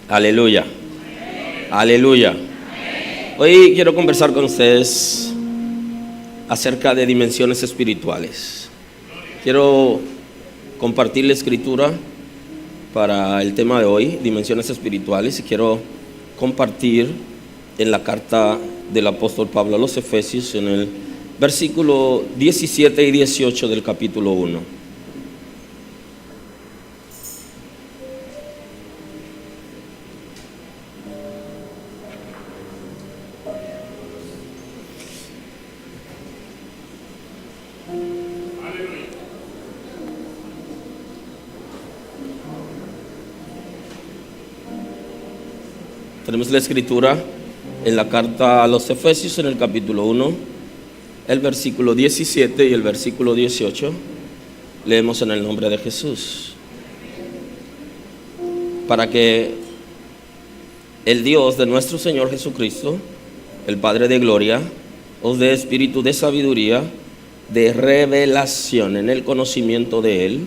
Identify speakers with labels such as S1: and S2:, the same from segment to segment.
S1: Aleluya. Aleluya. Hoy quiero conversar con ustedes acerca de dimensiones espirituales. Quiero compartir la escritura para el tema de hoy, dimensiones espirituales, y quiero compartir en la carta del apóstol Pablo a los Efesios, en el versículo 17 y 18 del capítulo 1. Tenemos la escritura en la carta a los Efesios en el capítulo 1, el versículo 17 y el versículo 18. Leemos en el nombre de Jesús. Para que el Dios de nuestro Señor Jesucristo, el Padre de gloria, os dé espíritu de sabiduría, de revelación en el conocimiento de Él,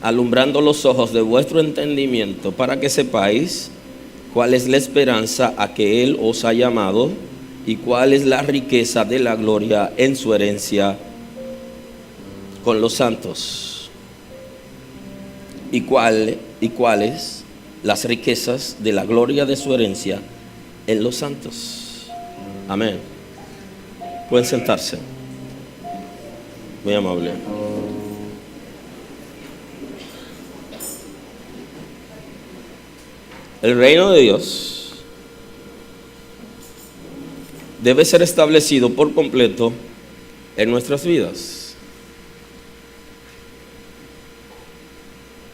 S1: alumbrando los ojos de vuestro entendimiento, para que sepáis cuál es la esperanza a que Él os ha llamado y cuál es la riqueza de la gloria en su herencia con los santos, y cuáles las riquezas de la gloria de su herencia en los santos. Amén. Pueden sentarse. Muy amable. El reino de Dios debe ser establecido por completo en nuestras vidas.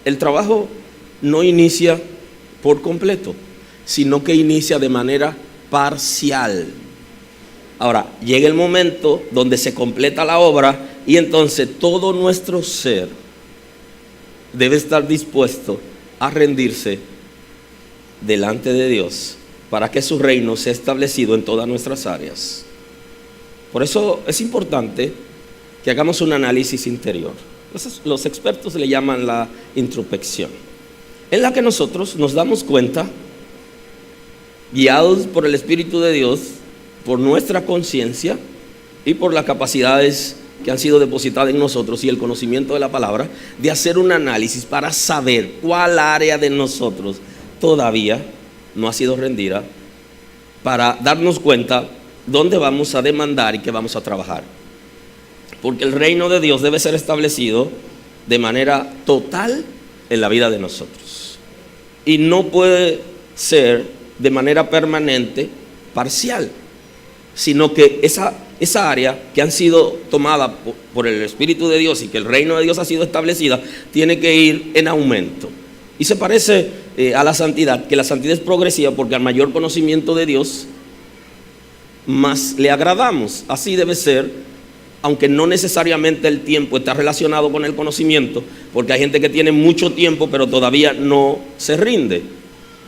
S1: El trabajo no inicia por completo, sino que inicia de manera parcial. Ahora, llega el momento donde se completa la obra y entonces todo nuestro ser debe estar dispuesto a rendirse delante de Dios para que su reino sea establecido en todas nuestras áreas. Por eso es importante que hagamos un análisis interior. Los expertos le llaman la introspección, en la que nosotros nos damos cuenta, guiados por el Espíritu de Dios, por nuestra conciencia y por las capacidades que han sido depositadas en nosotros y el conocimiento de la palabra, de hacer un análisis para saber cuál área de nosotros todavía no ha sido rendida, para darnos cuenta dónde vamos a demandar y qué vamos a trabajar. Porque el reino de Dios debe ser establecido de manera total en la vida de nosotros. Y no puede ser de manera permanente, parcial, sino que esa área que han sido tomadas por el Espíritu de Dios y que el reino de Dios ha sido establecida, tiene que ir en aumento. Y se parece a la santidad, que la santidad es progresiva, porque al mayor conocimiento de Dios, más le agradamos. Así debe ser, aunque no necesariamente el tiempo está relacionado con el conocimiento, porque hay gente que tiene mucho tiempo pero todavía no se rinde.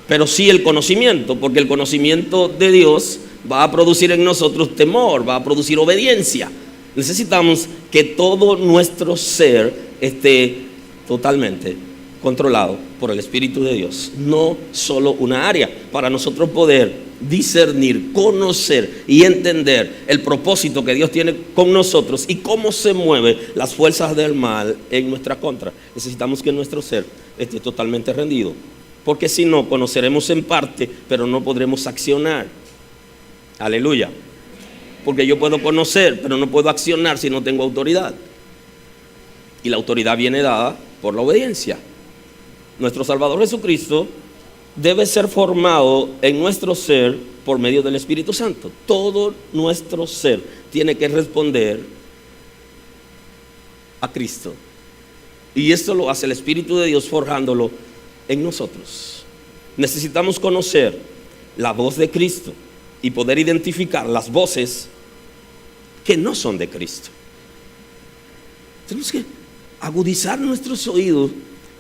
S1: Pero sí el conocimiento, porque el conocimiento de Dios va a producir en nosotros temor, va a producir obediencia. Necesitamos que todo nuestro ser esté totalmente controlado por el Espíritu de Dios, no solo una área, para nosotros poder discernir, conocer y entender el propósito que Dios tiene con nosotros y cómo se mueven las fuerzas del mal en nuestra contra. Necesitamos que nuestro ser esté totalmente rendido, porque si no, conoceremos en parte, pero no podremos accionar. Aleluya. Porque yo puedo conocer, pero no puedo accionar si no tengo autoridad. Y la autoridad viene dada por la obediencia. Nuestro Salvador Jesucristo debe ser formado en nuestro ser por medio del Espíritu Santo. Todo nuestro ser tiene que responder a Cristo. Y esto lo hace el Espíritu de Dios forjándolo en nosotros. Necesitamos conocer la voz de Cristo y poder identificar las voces que no son de Cristo. Tenemos que agudizar nuestros oídos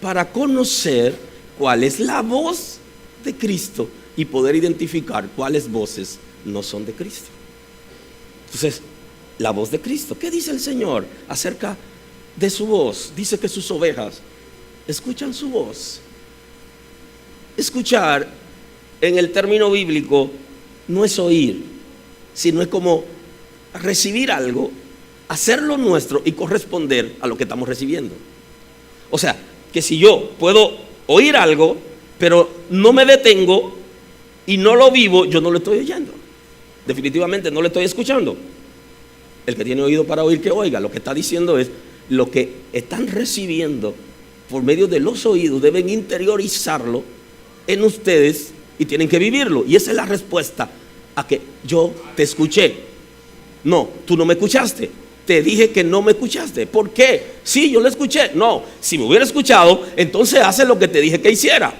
S1: para conocer cuál es la voz de Cristo y poder identificar cuáles voces no son de Cristo. Entonces, la voz de Cristo. ¿Qué dice el Señor acerca de su voz? Dice que sus ovejas escuchan su voz. Escuchar en el término bíblico no es oír, sino es como recibir algo, hacerlo nuestro y corresponder a lo que estamos recibiendo. O sea, que si yo puedo oír algo, pero no me detengo y no lo vivo, yo no lo estoy oyendo. Definitivamente no lo estoy escuchando. El que tiene oído para oír, que oiga. Lo que está diciendo es, lo que están recibiendo por medio de los oídos deben interiorizarlo en ustedes y tienen que vivirlo. Y esa es la respuesta a que yo te escuché. No, tú no me escuchaste. Te dije que no me escuchaste. ¿Por qué? Sí, yo lo escuché. No, si me hubiera escuchado, entonces hace lo que te dije que hiciera.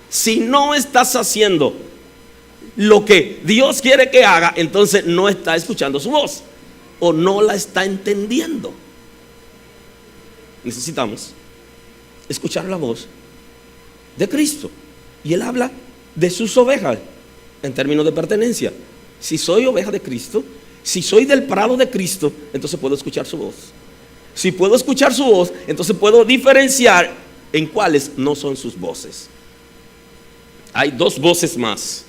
S1: Si no estás haciendo lo que Dios quiere que haga, entonces no está escuchando su voz o no la está entendiendo. Necesitamos escuchar la voz de Cristo. Y Él habla de sus ovejas en términos de pertenencia. Si soy oveja de Cristo, si soy del prado de Cristo, entonces puedo escuchar su voz. Si puedo escuchar su voz, entonces puedo diferenciar en cuáles no son sus voces. Hay dos voces más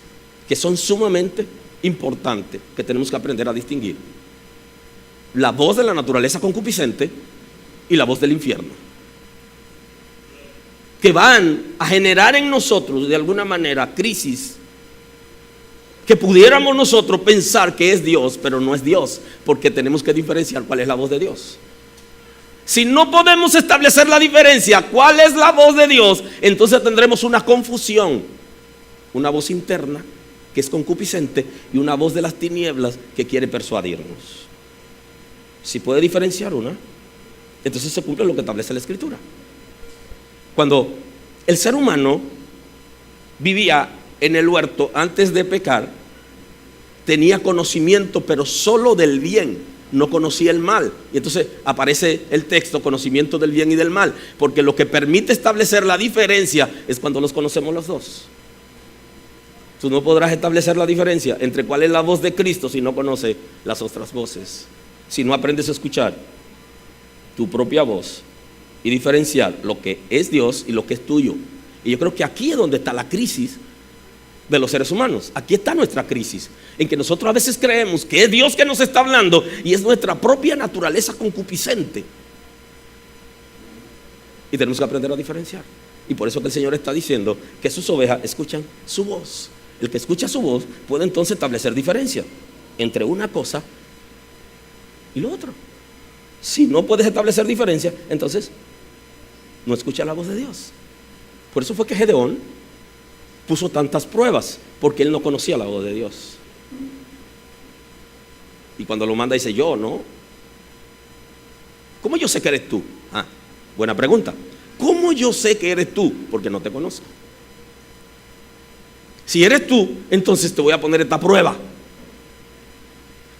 S1: que son sumamente importantes, que tenemos que aprender a distinguir: la voz de la naturaleza concupiscente y la voz del infierno, que van a generar en nosotros de alguna manera crisis que pudiéramos nosotros pensar que es Dios, pero no es Dios, porque tenemos que diferenciar cuál es la voz de Dios. Si no podemos establecer la diferencia, cuál es la voz de Dios, entonces tendremos una confusión, una voz interna que es concupiscente y una voz de las tinieblas que quiere persuadirnos. Si puede diferenciar una, entonces se cumple lo que establece la Escritura. Cuando el ser humano vivía en el huerto antes de pecar, tenía conocimiento, pero solo del bien, no conocía el mal. Y entonces aparece el texto, conocimiento del bien y del mal, porque lo que permite establecer la diferencia es cuando los conocemos los dos. Tú no podrás establecer la diferencia entre cuál es la voz de Cristo si no conoces las otras voces, si no aprendes a escuchar tu propia voz y diferenciar lo que es Dios y lo que es tuyo. Y yo creo que aquí es donde está la crisis de los seres humanos. Aquí está nuestra crisis, en que nosotros a veces creemos que es Dios que nos está hablando y es nuestra propia naturaleza concupiscente. Y tenemos que aprender a diferenciar. Y por eso que el Señor está diciendo que sus ovejas escuchan su voz. El que escucha su voz puede entonces establecer diferencia entre una cosa y lo otro. Si no puedes establecer diferencia, entonces no escucha la voz de Dios. Por eso fue que Gedeón puso tantas pruebas, porque él no conocía la voz de Dios. Y cuando lo manda dice: yo no. ¿Cómo yo sé que eres tú? Buena pregunta. ¿Cómo yo sé que eres tú? Porque no te conozco. Si eres tú, entonces te voy a poner esta prueba.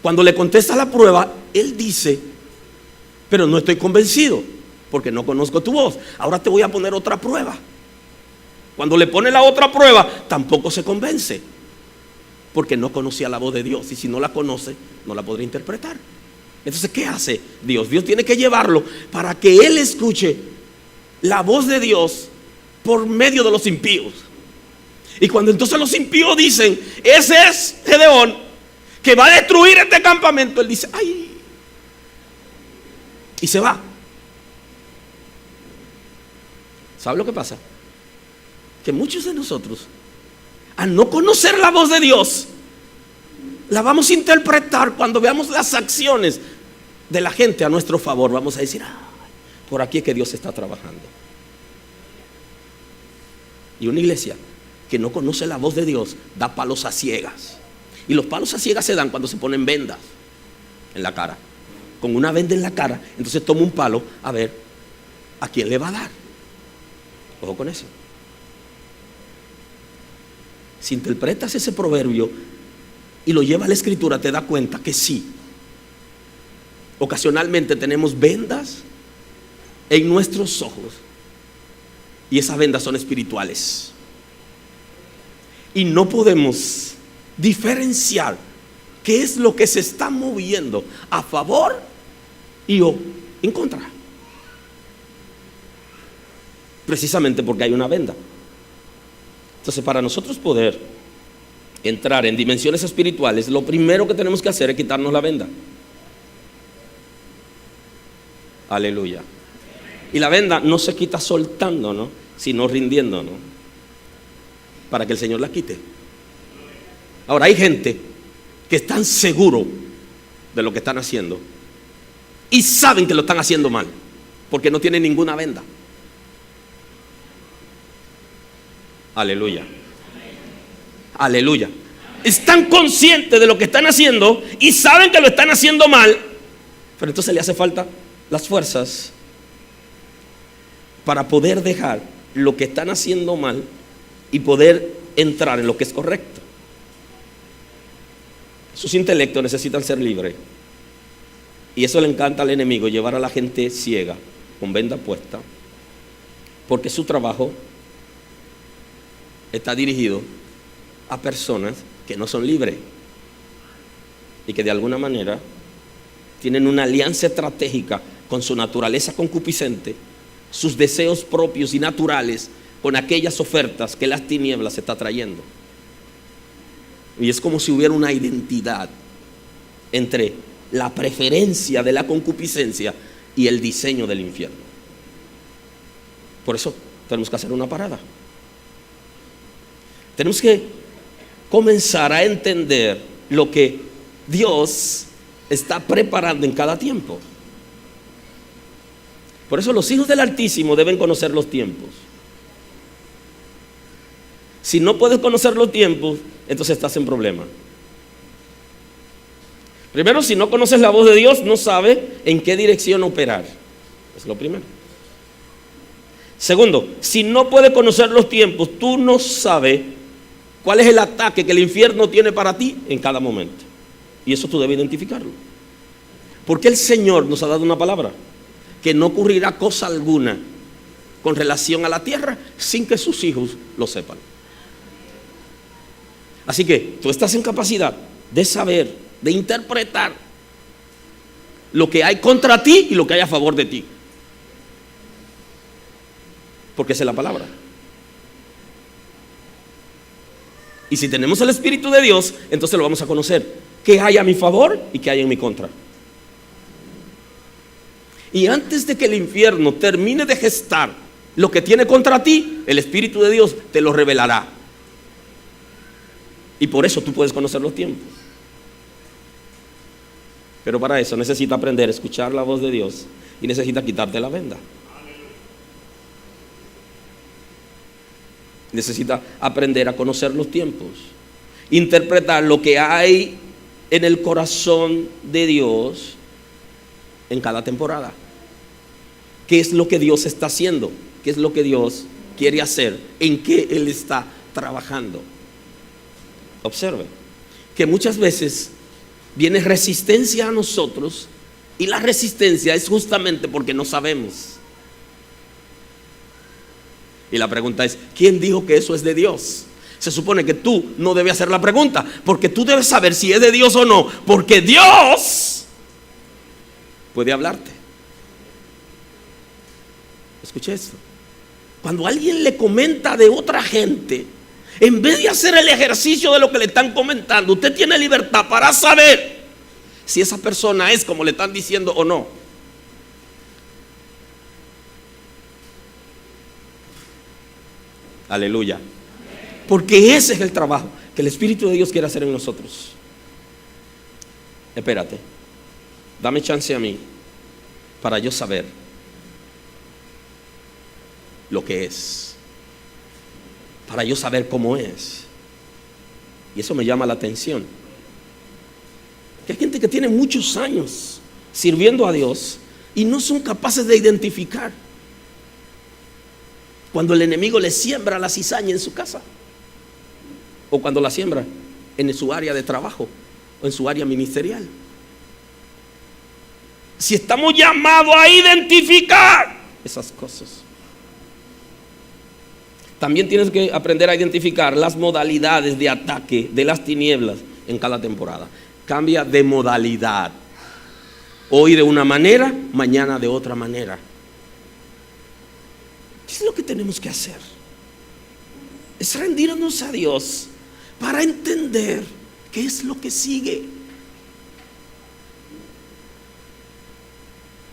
S1: Cuando le contesta la prueba, él dice: pero no estoy convencido, porque no conozco tu voz. Ahora te voy a poner otra prueba. Cuando le pone la otra prueba, tampoco se convence, porque no conocía la voz de Dios. Y si no la conoce, no la podrá interpretar. Entonces, ¿qué hace Dios? Dios tiene que llevarlo para que él escuche la voz de Dios por medio de los impíos. Y cuando entonces los impíos dicen: ese es Gedeón, que va a destruir este campamento, él dice: ¡ay! Y se va. ¿Sabe lo que pasa? Que muchos de nosotros, al no conocer la voz de Dios, la vamos a interpretar cuando veamos las acciones de la gente a nuestro favor. Vamos a decir: por aquí es que Dios está trabajando. Y una iglesia que no conoce la voz de Dios da palos a ciegas. Y los palos a ciegas se dan cuando se ponen vendas en la cara. Con una venda en la cara, entonces toma un palo a ver a quién le va a dar. Ojo con eso. Si interpretas ese proverbio y lo llevas a la Escritura, te das cuenta que sí, ocasionalmente tenemos vendas en nuestros ojos, y esas vendas son espirituales, y no podemos diferenciar qué es lo que se está moviendo a favor y o en contra, precisamente porque hay una venda. Entonces, para nosotros poder entrar en dimensiones espirituales, lo primero que tenemos que hacer es quitarnos la venda. Aleluya. Y la venda no se quita soltando, ¿no?, sino rindiéndonos para que el Señor la quite. Ahora, hay gente que están seguros de lo que están haciendo y saben que lo están haciendo mal porque no tienen ninguna venda. Aleluya. Aleluya. Están conscientes de lo que están haciendo y saben que lo están haciendo mal, pero entonces le hace falta las fuerzas para poder dejar lo que están haciendo mal y poder entrar en lo que es correcto. Sus intelectos necesitan ser libres, y eso le encanta al enemigo, llevar a la gente ciega con venda puesta, porque su trabajo está dirigido a personas que no son libres y que de alguna manera tienen una alianza estratégica con su naturaleza concupiscente, sus deseos propios y naturales, con aquellas ofertas que las tinieblas está trayendo. Y es como si hubiera una identidad entre la preferencia de la concupiscencia y el diseño del infierno. Por eso tenemos que hacer una parada. Tenemos que comenzar a entender lo que Dios está preparando en cada tiempo. Por eso los hijos del Altísimo deben conocer los tiempos. Si no puedes conocer los tiempos, entonces estás en problema. Primero, si no conoces la voz de Dios, no sabes en qué dirección operar. Es lo primero. Segundo, si no puedes conocer los tiempos, tú no sabes cuál es el ataque que el infierno tiene para ti en cada momento. Y eso tú debes identificarlo. Porque el Señor nos ha dado una palabra: que no ocurrirá cosa alguna con relación a la tierra sin que sus hijos lo sepan. Así que tú estás en capacidad de saber, de interpretar lo que hay contra ti y lo que hay a favor de ti, porque esa es la palabra. Y si tenemos el Espíritu de Dios, entonces lo vamos a conocer: qué hay a mi favor y qué hay en mi contra. Y antes de que el infierno termine de gestar lo que tiene contra ti, el Espíritu de Dios te lo revelará. Y por eso tú puedes conocer los tiempos. Pero para eso necesita aprender a escuchar la voz de Dios y necesita quitarte la venda. Necesita aprender a conocer los tiempos, interpretar lo que hay en el corazón de Dios en cada temporada. ¿Qué es lo que Dios está haciendo? ¿Qué es lo que Dios quiere hacer? ¿En qué Él está trabajando? Observe que muchas veces viene resistencia a nosotros, y la resistencia es justamente porque no sabemos. Y la pregunta es: ¿quién dijo que eso es de Dios? Se supone que tú no debes hacer la pregunta, porque tú debes saber si es de Dios o no, porque Dios puede hablarte. Escuche esto: cuando alguien le comenta de otra gente, en vez de hacer el ejercicio de lo que le están comentando, usted tiene libertad para saber si esa persona es como le están diciendo o no. Aleluya. Porque ese es el trabajo que el Espíritu de Dios quiere hacer en nosotros. Espérate, dame chance a mí para yo saber lo que es, para yo saber cómo es. Y eso me llama la atención, que hay gente que tiene muchos años sirviendo a Dios y no son capaces de identificar cuando el enemigo le siembra la cizaña en su casa, o cuando la siembra en su área de trabajo o en su área ministerial. Si estamos llamados a identificar esas cosas, también tienes que aprender a identificar las modalidades de ataque de las tinieblas en cada temporada. Cambia de modalidad. Hoy de una manera, mañana de otra manera. ¿Qué es lo que tenemos que hacer? Es rendirnos a Dios para entender qué es lo que sigue.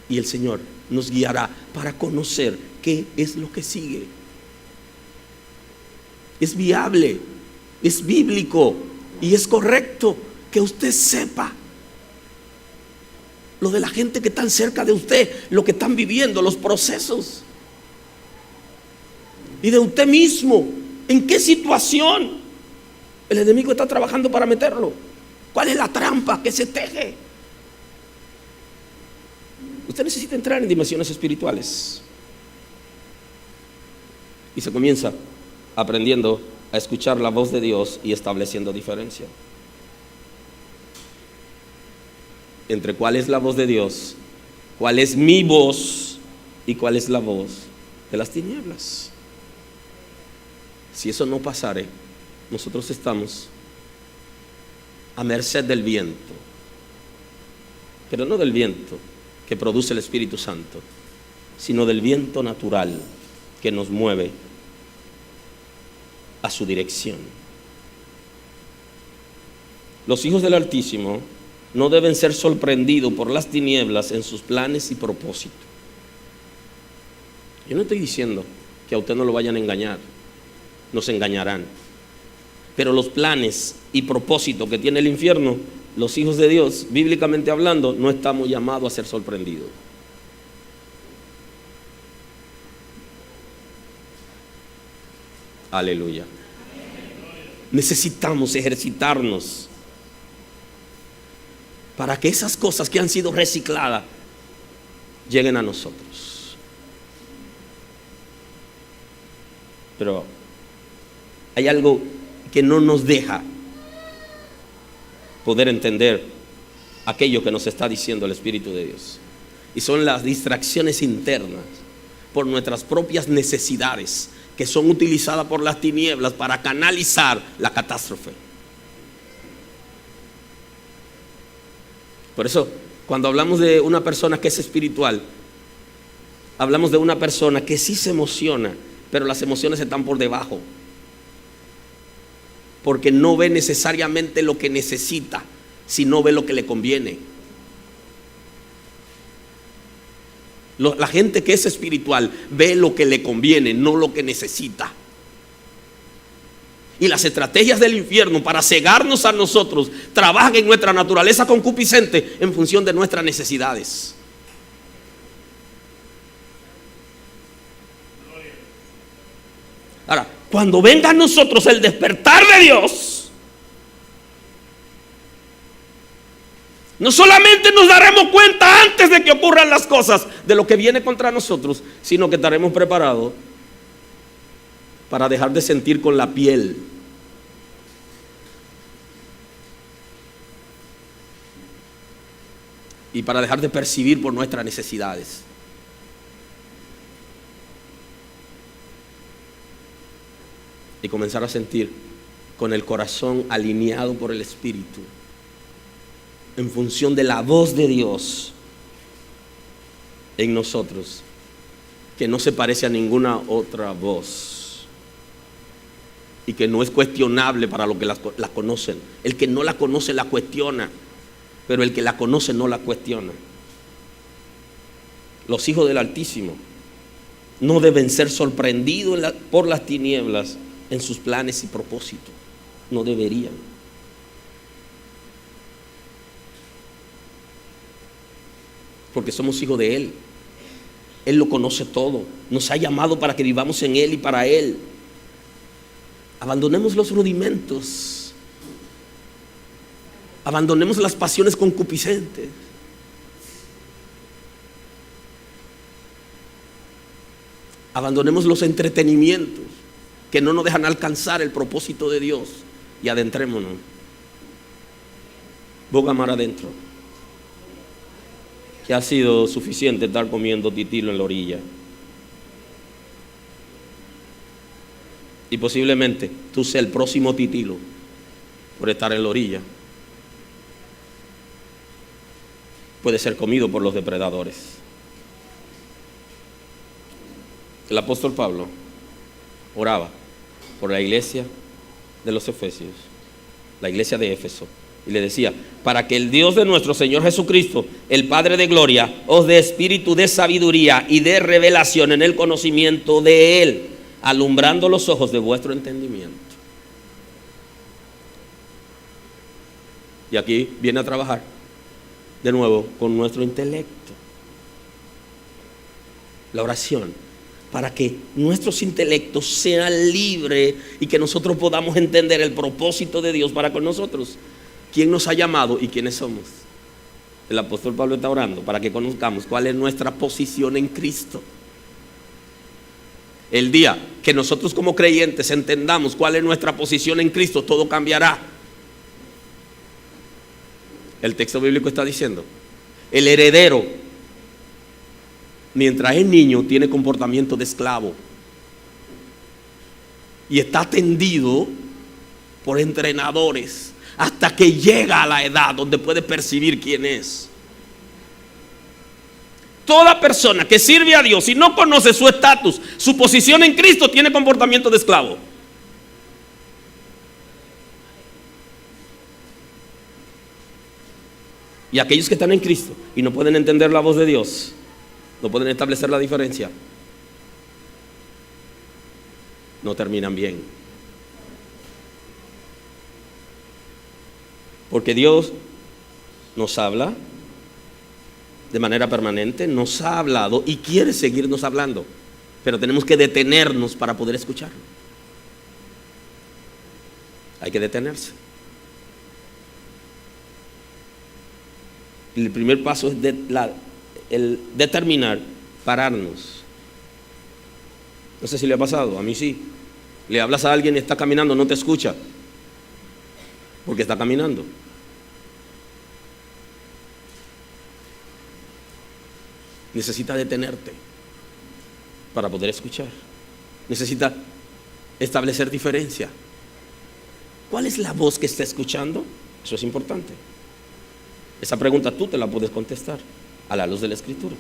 S1: Y el Señor nos guiará para conocer qué es lo que sigue. Es viable, es bíblico y es correcto que usted sepa lo de la gente que están cerca de usted, lo que están viviendo, los procesos. Y de usted mismo, ¿en qué situación el enemigo está trabajando para meterlo? ¿Cuál es la trampa que se teje? Usted necesita entrar en dimensiones espirituales. Y se comienza aprendiendo a escuchar la voz de Dios y estableciendo diferencia entre cuál es la voz de Dios, cuál es mi voz y cuál es la voz de las tinieblas. Si eso no pasare, nosotros estamos a merced del viento, pero no del viento que produce el Espíritu Santo, sino del viento natural que nos mueve a su dirección. Los hijos del Altísimo no deben ser sorprendidos por las tinieblas en sus planes y propósitos. Yo no estoy diciendo que a usted no lo vayan a engañar, nos engañarán, pero los planes y propósitos que tiene el infierno, los hijos de Dios, bíblicamente hablando, no estamos llamados a ser sorprendidos. Aleluya. Necesitamos ejercitarnos para que esas cosas que han sido recicladas lleguen a nosotros. Pero hay algo que no nos deja poder entender aquello que nos está diciendo el Espíritu de Dios, y son las distracciones internas por nuestras propias necesidades, que son utilizadas por las tinieblas para canalizar la catástrofe. Por eso, cuando hablamos de una persona que es espiritual, hablamos de una persona que sí se emociona, pero las emociones están por debajo, porque no ve necesariamente lo que necesita, sino ve lo que le conviene. La gente que es espiritual ve lo que le conviene, no lo que necesita. Y las estrategias del infierno para cegarnos a nosotros trabajan en nuestra naturaleza concupiscente en función de nuestras necesidades. Ahora, cuando venga a nosotros el despertar de Dios, no solamente nos daremos cuenta antes de que ocurran las cosas de lo que viene contra nosotros, sino que estaremos preparados para dejar de sentir con la piel. Y para dejar de percibir por nuestras necesidades. Y comenzar a sentir con el corazón alineado por el Espíritu, en función de la voz de Dios en nosotros, que no se parece a ninguna otra voz y que no es cuestionable para los que la conocen. El que no la conoce la cuestiona, pero el que la conoce no la cuestiona. Los hijos del Altísimo no deben ser sorprendidos por las tinieblas en sus planes y propósitos. No deberían. Porque somos hijos de Él. Él lo conoce todo. Nos ha llamado para que vivamos en Él y para Él. Abandonemos los rudimentos. Abandonemos las pasiones concupiscentes. Abandonemos los entretenimientos que no nos dejan alcanzar el propósito de Dios y adentrémonos. Boga mar adentro. Que ha sido suficiente estar comiendo titilo en la orilla. Y posiblemente tú seas el próximo titilo por estar en la orilla. Puede ser comido por los depredadores. El apóstol Pablo oraba por la iglesia de los Efesios la iglesia de Éfeso, y le decía: para que el Dios de nuestro Señor Jesucristo, el Padre de gloria, os dé espíritu de sabiduría y de revelación en el conocimiento de Él, alumbrando los ojos de vuestro entendimiento. Y aquí viene a trabajar de nuevo con nuestro intelecto. La oración, para que nuestros intelectos sean libres y que nosotros podamos entender el propósito de Dios para con nosotros, quién nos ha llamado y quiénes somos. El apóstol Pablo está orando para que conozcamos cuál es nuestra posición en Cristo. El día que nosotros como creyentes entendamos cuál es nuestra posición en Cristo, todo cambiará. El texto bíblico está diciendo: el heredero, mientras es niño, tiene comportamiento de esclavo y está atendido por entrenadores hasta que llega a la edad donde puede percibir quién es. Toda persona que sirve a Dios y no conoce su estatus, su posición en Cristo, tiene comportamiento de esclavo. Y aquellos que están en Cristo y no pueden entender la voz de Dios, no pueden establecer la diferencia, no terminan bien. Porque Dios nos habla de manera permanente, nos ha hablado y quiere seguirnos hablando, pero tenemos que detenernos para poder escucharlo. Hay que detenerse. El primer paso es el determinar, pararnos. No sé si le ha pasado, a mí sí. Le hablas a alguien y está caminando, no te escucha, porque está caminando. Necesita detenerte para poder escuchar. Necesita establecer diferencia. ¿Cuál es la voz que está escuchando? Eso es importante. Esa pregunta tú te la puedes contestar a la luz de la Escritura.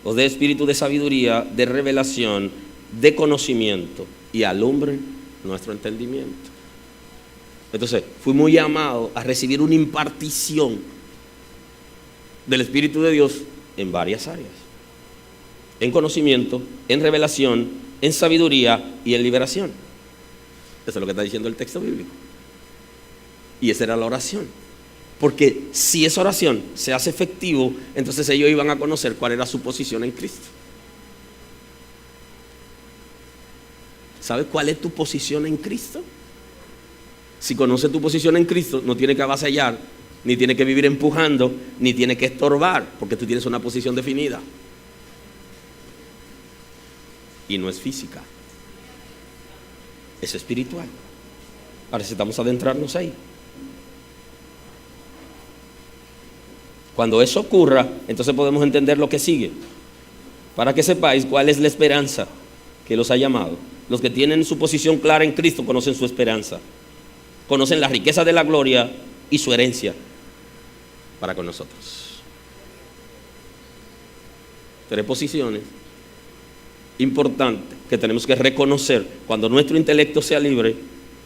S1: Os dé espíritu de sabiduría, de revelación, de conocimiento, y alumbre nuestro entendimiento. Entonces, fui muy llamado a recibir una impartición del Espíritu de Dios en varias áreas: en conocimiento, en revelación, en sabiduría y en liberación. Eso es lo que está diciendo el texto bíblico. Y esa era la oración. Porque si esa oración se hace efectivo, entonces ellos iban a conocer cuál era su posición en Cristo. ¿Sabes cuál es tu posición en Cristo? Si conoces tu posición en Cristo, no tienes que avasallar, ni tienes que vivir empujando, ni tienes que estorbar, porque tú tienes una posición definida. Y no es física, es espiritual. Ahora necesitamos adentrarnos ahí. Cuando eso ocurra, entonces podemos entender lo que sigue. Para que sepáis cuál es la esperanza que los ha llamado. Los que tienen su posición clara en Cristo conocen su esperanza. Conocen la riqueza de la gloria y su herencia para con nosotros. 3 posiciones importantes que tenemos que reconocer cuando nuestro intelecto sea libre,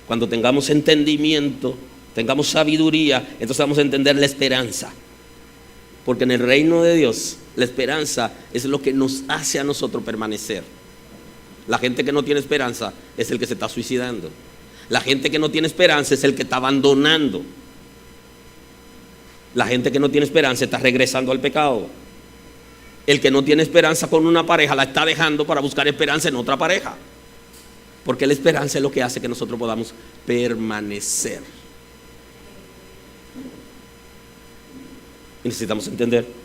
S1: cuando tengamos entendimiento, tengamos sabiduría, entonces vamos a entender la esperanza. Porque en el reino de Dios, la esperanza es lo que nos hace a nosotros permanecer. La gente que no tiene esperanza es el que se está suicidando. La gente que no tiene esperanza es el que está abandonando. La gente que no tiene esperanza está regresando al pecado. El que no tiene esperanza con una pareja la está dejando para buscar esperanza en otra pareja. Porque la esperanza es lo que hace que nosotros podamos permanecer. Y necesitamos entender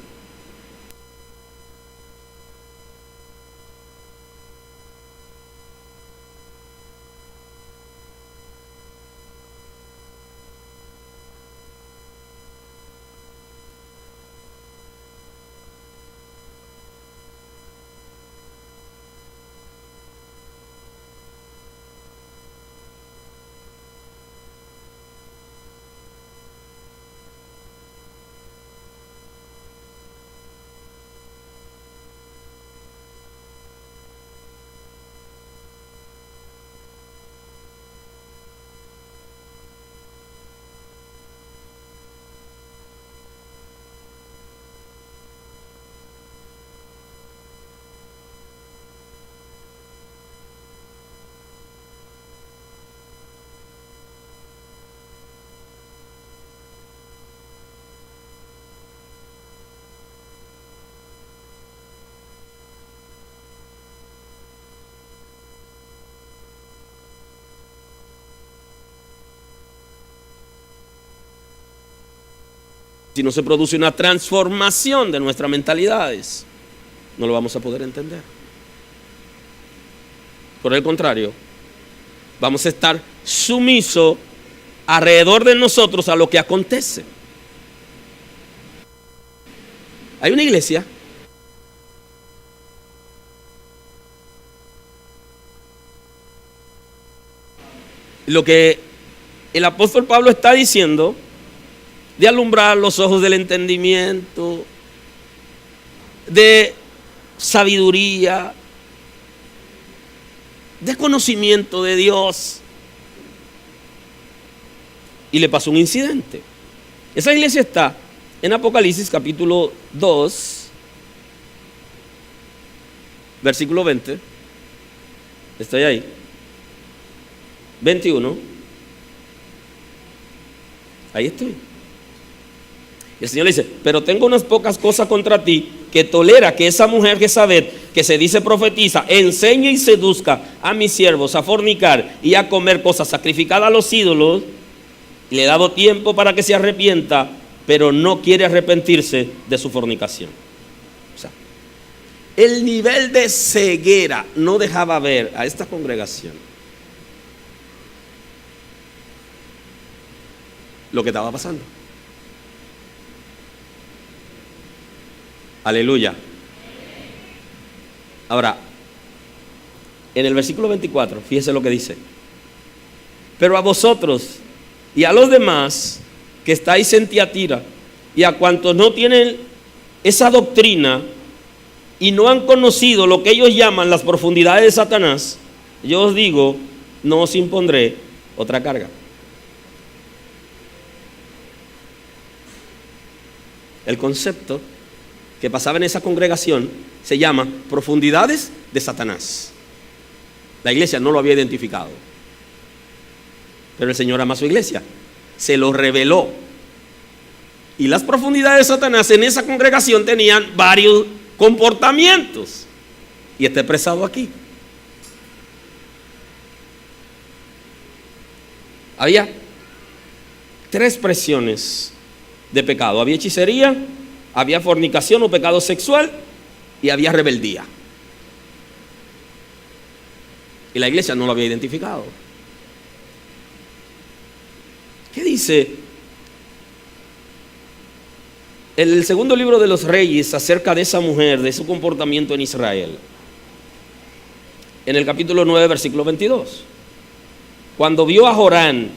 S1: si no se produce una transformación de nuestras mentalidades, no lo vamos a poder entender. Por el contrario, vamos a estar sumisos alrededor de nosotros a lo que acontece. Hay una iglesia lo que el apóstol Pablo está diciendo, de alumbrar los ojos del entendimiento, de sabiduría, de conocimiento de Dios. Y le pasó un incidente. Esa iglesia está en Apocalipsis capítulo 2, versículo 20. Estoy ahí. 21. Ahí estoy. Y el Señor le dice: pero tengo unas pocas cosas contra ti, que tolera que esa mujer Jezabel, que se dice profetiza, enseñe y seduzca a mis siervos a fornicar y a comer cosas sacrificadas a los ídolos. Y le he dado tiempo para que se arrepienta, pero no quiere arrepentirse de su fornicación. O sea, el nivel de ceguera no dejaba ver a esta congregación lo que estaba pasando. Aleluya. Ahora, en el versículo 24, fíjese lo que dice: pero a vosotros y a los demás que estáis en Tiatira, y a cuantos no tienen esa doctrina y no han conocido lo que ellos llaman las profundidades de Satanás, yo os digo, no os impondré otra carga. El concepto que pasaba en esa congregación se llama profundidades de Satanás. La iglesia no lo había identificado, pero el Señor ama a su iglesia, se lo reveló. Y las profundidades de Satanás en esa congregación tenían varios comportamientos, y está expresado aquí. Había tres expresiones de pecado: había hechicería, había fornicación o pecado sexual, y había rebeldía. Y la iglesia no lo había identificado. ¿Qué dice el segundo libro de los Reyes acerca de esa mujer, de su comportamiento en Israel? En el capítulo 9, versículo 22. Cuando vio Jorán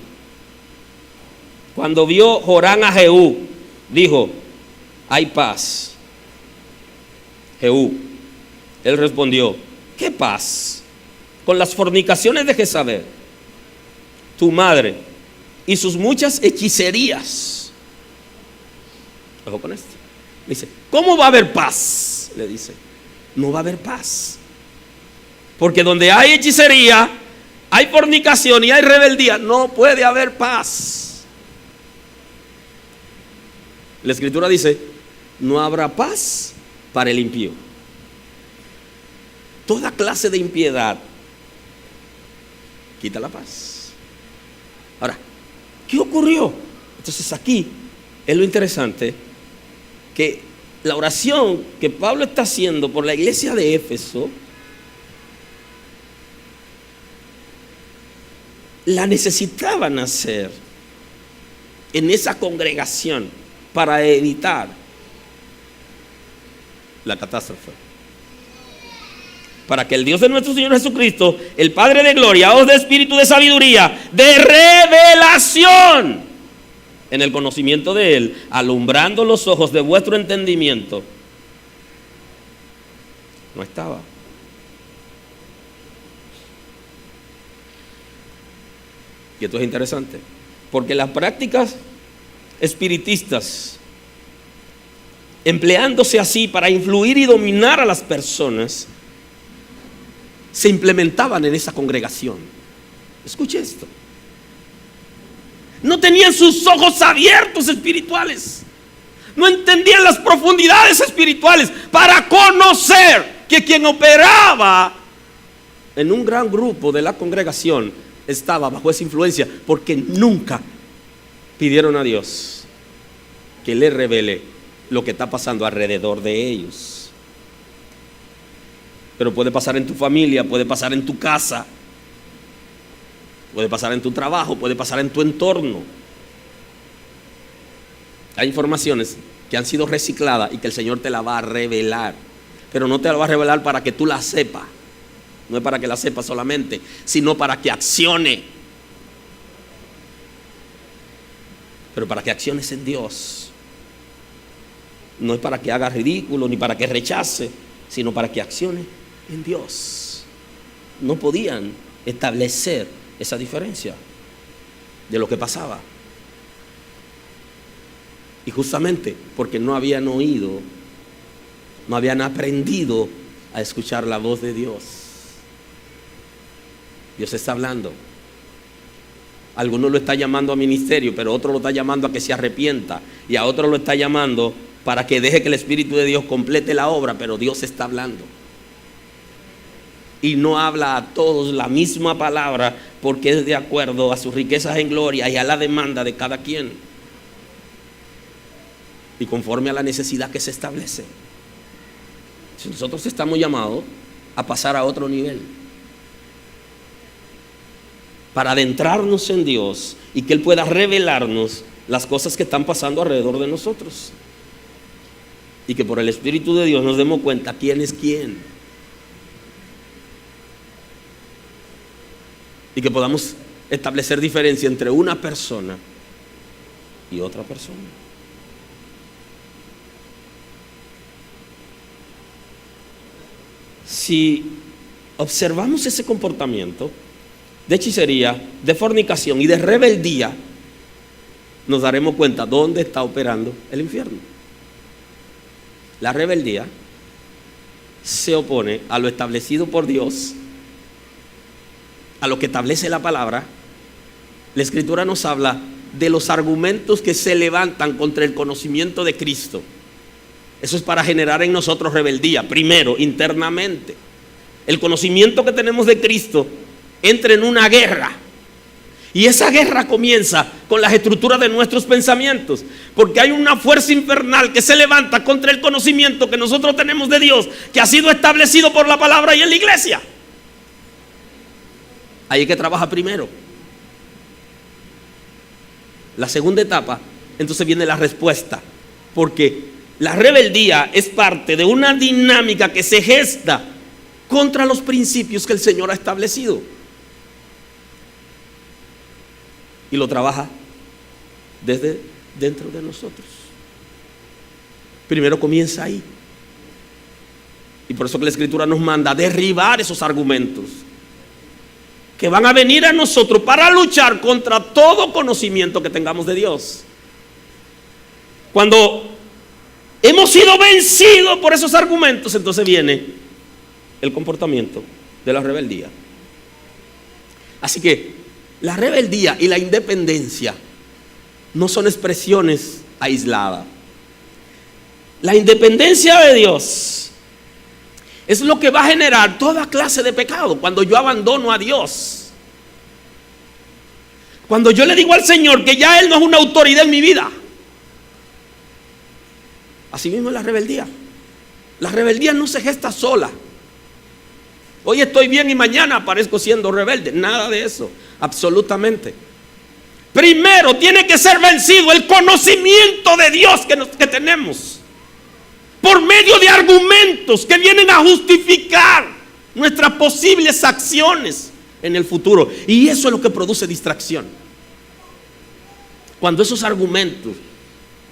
S1: a Jehú, dijo: hay paz. Jehú, él respondió: ¿qué paz? Con las fornicaciones de Jezabel, tu madre, y sus muchas hechicerías. Ojo con esto. Dice: ¿cómo va a haber paz? Le dice: no va a haber paz, porque donde hay hechicería, hay fornicación y hay rebeldía, no puede haber paz. La escritura dice: no habrá paz para el impío. Toda clase de impiedad quita la paz. Ahora, ¿qué ocurrió? Entonces aquí es lo interesante, que la oración que Pablo está haciendo por la iglesia de Éfeso la necesitaban hacer en esa congregación para evitar la catástrofe, para que el Dios de nuestro Señor Jesucristo, el Padre de gloria, os dé espíritu de sabiduría, de revelación en el conocimiento de Él, alumbrando los ojos de vuestro entendimiento. No estaba. Y esto es interesante, porque las prácticas espiritistas, empleándose así para influir y dominar a las personas, se implementaban en esa congregación. Escuche esto: no tenían sus ojos abiertos espirituales, no entendían las profundidades espirituales para conocer que quien operaba en un gran grupo de la congregación estaba bajo esa influencia, porque nunca pidieron a Dios que le revele lo que está pasando alrededor de ellos. Pero puede pasar en tu familia, puede pasar en tu casa, puede pasar en tu trabajo, puede pasar en tu entorno. Hay informaciones que han sido recicladas y que el Señor te la va a revelar, pero no te la va a revelar para que tú la sepas. No es para que la sepas solamente, sino para que accione. Pero para que acciones en Dios. No es para que haga ridículo ni para que rechace, sino para que accione en Dios. No podían establecer esa diferencia de lo que pasaba. Y justamente porque no habían oído, no habían aprendido a escuchar la voz de Dios. Dios está hablando. Algunos lo está llamando a ministerio, pero otro lo está llamando a que se arrepienta, y a otro lo está llamando para que deje que el Espíritu de Dios complete la obra. Pero Dios está hablando y no habla a todos la misma palabra, porque es de acuerdo a sus riquezas en gloria y a la demanda de cada quien, y conforme a la necesidad que se establece. Si nosotros estamos llamados a pasar a otro nivel, para adentrarnos en Dios y que Él pueda revelarnos las cosas que están pasando alrededor de nosotros, y que por el Espíritu de Dios nos demos cuenta quién es quién, y que podamos establecer diferencia entre una persona y otra persona. Si observamos ese comportamiento de hechicería, de fornicación y de rebeldía, nos daremos cuenta dónde está operando el infierno. La rebeldía se opone a lo establecido por Dios, a lo que establece la palabra. La Escritura nos habla de los argumentos que se levantan contra el conocimiento de Cristo. Eso es para generar en nosotros rebeldía. Primero, internamente, el conocimiento que tenemos de Cristo entra en una guerra, y esa guerra comienza con las estructuras de nuestros pensamientos, porque hay una fuerza infernal que se levanta contra el conocimiento que nosotros tenemos de Dios, que ha sido establecido por la palabra y en la iglesia. Ahí es que trabaja primero. La segunda etapa, entonces viene la respuesta, porque la rebeldía es parte de una dinámica que se gesta contra los principios que el Señor ha establecido, y lo trabaja desde dentro de nosotros. Primero comienza ahí, y por eso que la Escritura nos manda a derribar esos argumentos que van a venir a nosotros para luchar contra todo conocimiento que tengamos de Dios. Cuando hemos sido vencidos por esos argumentos, entonces viene el comportamiento de la rebeldía. Así que la rebeldía y la independencia no son expresiones aisladas. La independencia de Dios es lo que va a generar toda clase de pecado. Cuando yo abandono a Dios, cuando yo le digo al Señor que ya Él no es una autoridad en mi vida. Así mismo es la rebeldía. La rebeldía no se gesta sola. Hoy estoy bien y mañana aparezco siendo rebelde. Nada de eso, absolutamente. Primero tiene que ser vencido el conocimiento de Dios que tenemos, por medio de argumentos que vienen a justificar nuestras posibles acciones en el futuro. Y eso es lo que produce distracción. Cuando esos argumentos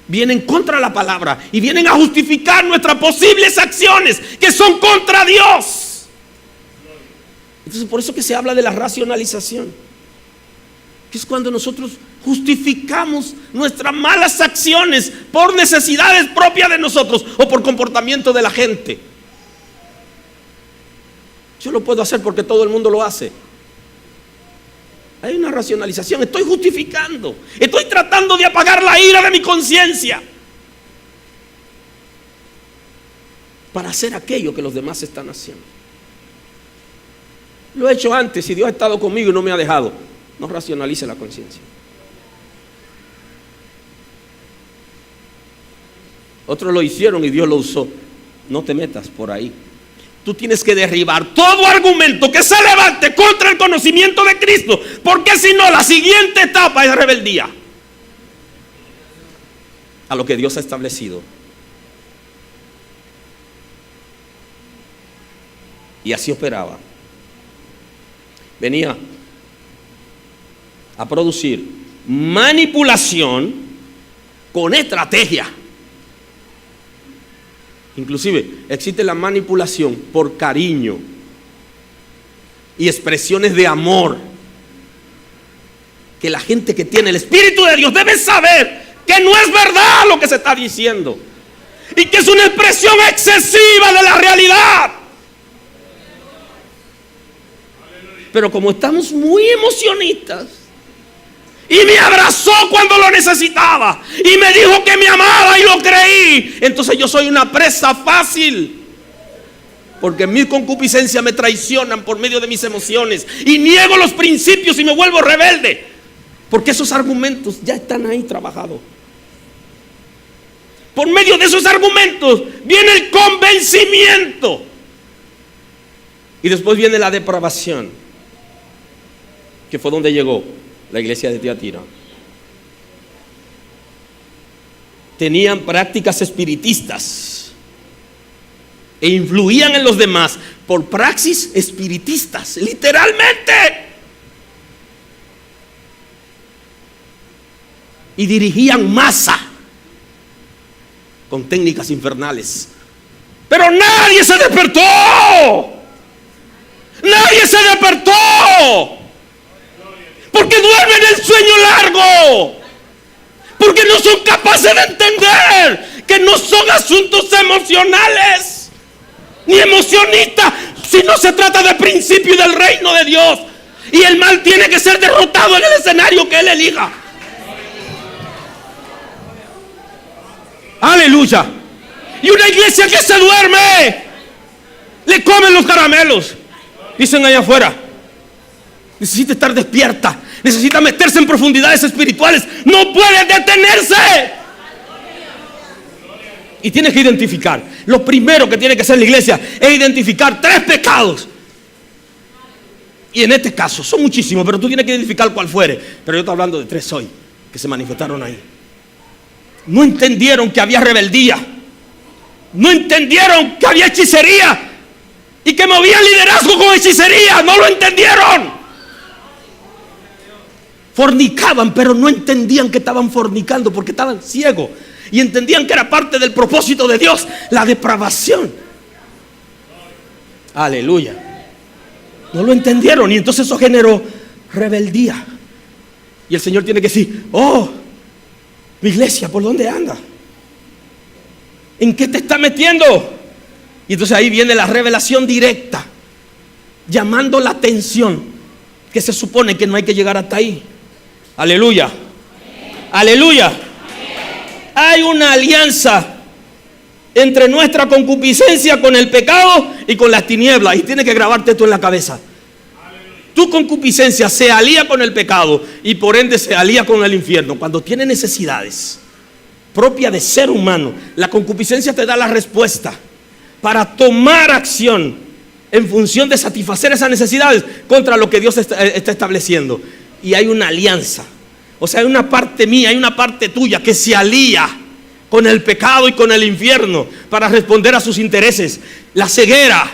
S1: vienen contra la palabra y vienen a justificar nuestras posibles acciones que son contra Dios. Entonces, por eso que se habla de la racionalización, que es cuando nosotros justificamos nuestras malas acciones por necesidades propias de nosotros o por comportamiento de la gente. Yo lo puedo hacer porque todo el mundo lo hace. Hay una racionalización. Estoy justificando, estoy tratando de apagar la ira de mi conciencia para hacer aquello que los demás están haciendo. Lo he hecho antes y Dios ha estado conmigo y no me ha dejado. No racionalice la conciencia. Otros lo hicieron y Dios lo usó. No te metas por ahí. Tú tienes que derribar todo argumento que se levante contra el conocimiento de Cristo, porque si no, la siguiente etapa es rebeldía a lo que Dios ha establecido. Y así operaba. Venía a producir manipulación con estrategia. Inclusive existe la manipulación por cariño y expresiones de amor, que la gente que tiene el Espíritu de Dios debe saber que no es verdad lo que se está diciendo y que es una expresión excesiva de la realidad. Pero como estamos muy emocionistas, y me abrazó cuando lo necesitaba, y me dijo que me amaba y lo creí, entonces yo soy una presa fácil, porque mis concupiscencias me traicionan por medio de mis emociones, y niego los principios y me vuelvo rebelde, porque esos argumentos ya están ahí trabajados. Por medio de esos argumentos viene el convencimiento, y después viene la depravación, que fue donde llegó la iglesia de Tiatira. Tenían prácticas espiritistas e influían en los demás por praxis espiritistas, literalmente. Y dirigían masa con técnicas infernales. Pero nadie se despertó. Nadie se despertó. Porque duermen el sueño largo. Porque no son capaces de entender que no son asuntos emocionales ni emocionistas, sino se trata de principio del reino de Dios. Y el mal tiene que ser derrotado en el escenario que Él elija. Aleluya. Y una iglesia que se duerme, le comen los caramelos. Dicen allá afuera. Necesita estar despierta, necesita meterse en profundidades espirituales, no puede detenerse. Y tiene que identificar. Lo primero que tiene que hacer la iglesia es identificar 3 pecados. Y en este caso son muchísimos, pero tú tienes que identificar cuál fuere. Pero yo estoy hablando de 3 hoy que se manifestaron ahí. No entendieron que había rebeldía, no entendieron que había hechicería y que movían liderazgo con hechicería. No lo entendieron. Fornicaban, pero no entendían que estaban fornicando porque estaban ciegos. Y entendían que era parte del propósito de Dios, la depravación. Aleluya. No lo entendieron y entonces eso generó rebeldía. Y el Señor tiene que decir: oh, mi iglesia, ¿por dónde anda? ¿En qué te está metiendo? Y entonces ahí viene la revelación directa, llamando la atención, que se supone que no hay que llegar hasta ahí. Aleluya. Amén. Aleluya. Amén. Hay una alianza entre nuestra concupiscencia con el pecado y con las tinieblas, y tienes que grabarte esto en la cabeza. Aleluya. Tu concupiscencia se alía con el pecado y por ende se alía con el infierno. Cuando tiene necesidades propias de ser humano, la concupiscencia te da la respuesta para tomar acción en función de satisfacer esas necesidades contra lo que Dios está estableciendo. Y hay una alianza, o sea, hay una parte mía, hay una parte tuya que se alía con el pecado y con el infierno para responder a sus intereses. La ceguera,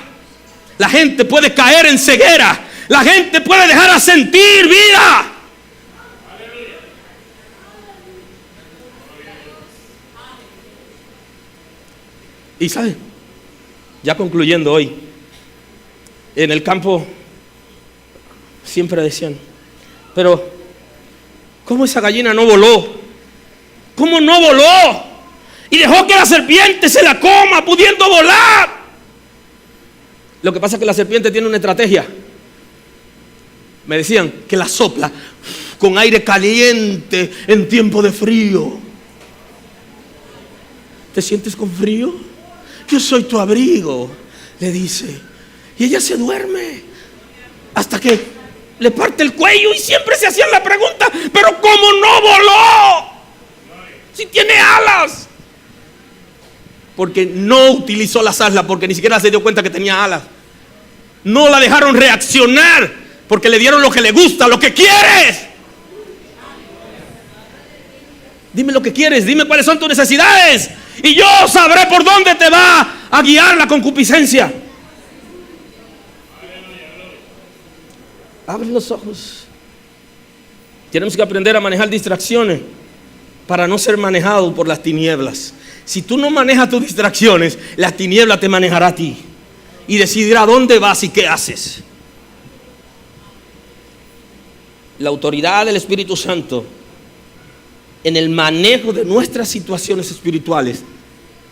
S1: la gente puede caer en ceguera, la gente puede dejar de sentir vida. Y ¿sabe? Ya concluyendo hoy, en el campo siempre decían: pero ¿cómo esa gallina no voló? ¿Cómo no voló? Y dejó que la serpiente se la coma, pudiendo volar. Lo que pasa es que la serpiente tiene una estrategia. Me decían que la sopla con aire caliente en tiempo de frío. ¿Te sientes con frío? Yo soy tu abrigo, le dice. Y ella se duerme hasta que le parte el cuello, y siempre se hacían la pregunta: pero ¿cómo no voló? Si tiene alas. porque no utilizó las alas, porque ni siquiera se dio cuenta que tenía alas. No la dejaron reaccionar, porque le dieron lo que le gusta, lo que quieres. Dime lo que quieres, dime cuáles son tus necesidades, y yo sabré por dónde te va a guiar la concupiscencia. Abre los ojos. Tenemos que aprender a manejar distracciones para no ser manejados por las tinieblas. Si tú no manejas tus distracciones, la tiniebla te manejará a ti y decidirá dónde vas y qué haces. La autoridad del Espíritu Santo en el manejo de nuestras situaciones espirituales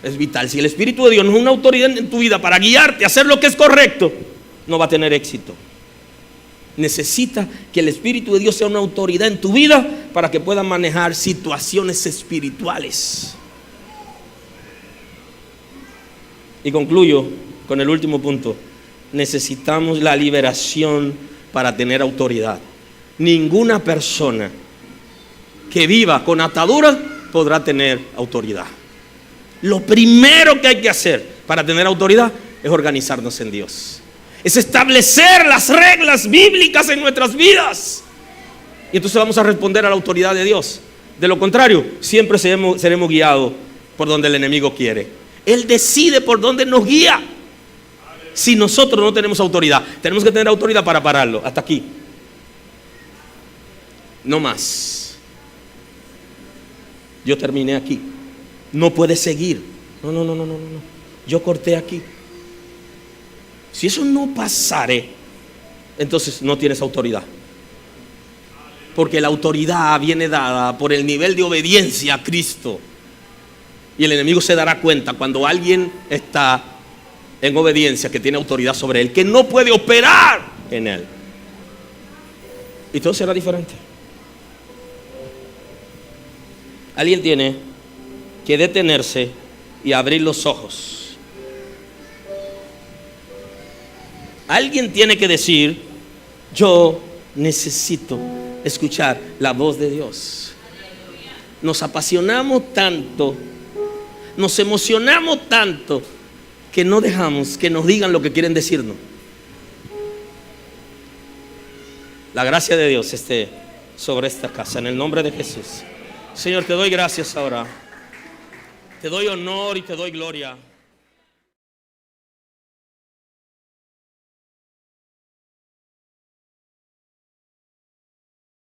S1: es vital. Si el Espíritu de Dios no es una autoridad en tu vida para guiarte a hacer lo que es correcto, no va a tener éxito. Necesita que el Espíritu de Dios sea una autoridad en tu vida para que puedas manejar situaciones espirituales. Y concluyo con el último punto. Necesitamos la liberación para tener autoridad. Ninguna persona que viva con atadura podrá tener autoridad. Lo primero que hay que hacer para tener autoridad es organizarnos en Dios. Es establecer las reglas bíblicas en nuestras vidas. Y entonces vamos a responder a la autoridad de Dios. De lo contrario, siempre seremos guiados por donde el enemigo quiere. Él decide por dónde nos guía. Si nosotros no tenemos autoridad, tenemos que tener autoridad para pararlo. Hasta aquí. No más. Yo terminé aquí. No puedes seguir. No. Yo corté aquí. Si eso no pasare, entonces no tienes autoridad. Porque la autoridad viene dada por el nivel de obediencia a Cristo. Y el enemigo se dará cuenta cuando alguien está en obediencia, que tiene autoridad sobre él, que no puede operar en él. Y todo será diferente. Alguien tiene que detenerse y abrir los ojos. Alguien tiene que decir: yo necesito escuchar la voz de Dios. Nos apasionamos tanto, nos emocionamos tanto, que no dejamos que nos digan lo que quieren decirnos. La gracia de Dios esté sobre esta casa, en el nombre de Jesús. Señor, te doy gracias ahora. Te doy honor y te doy gloria.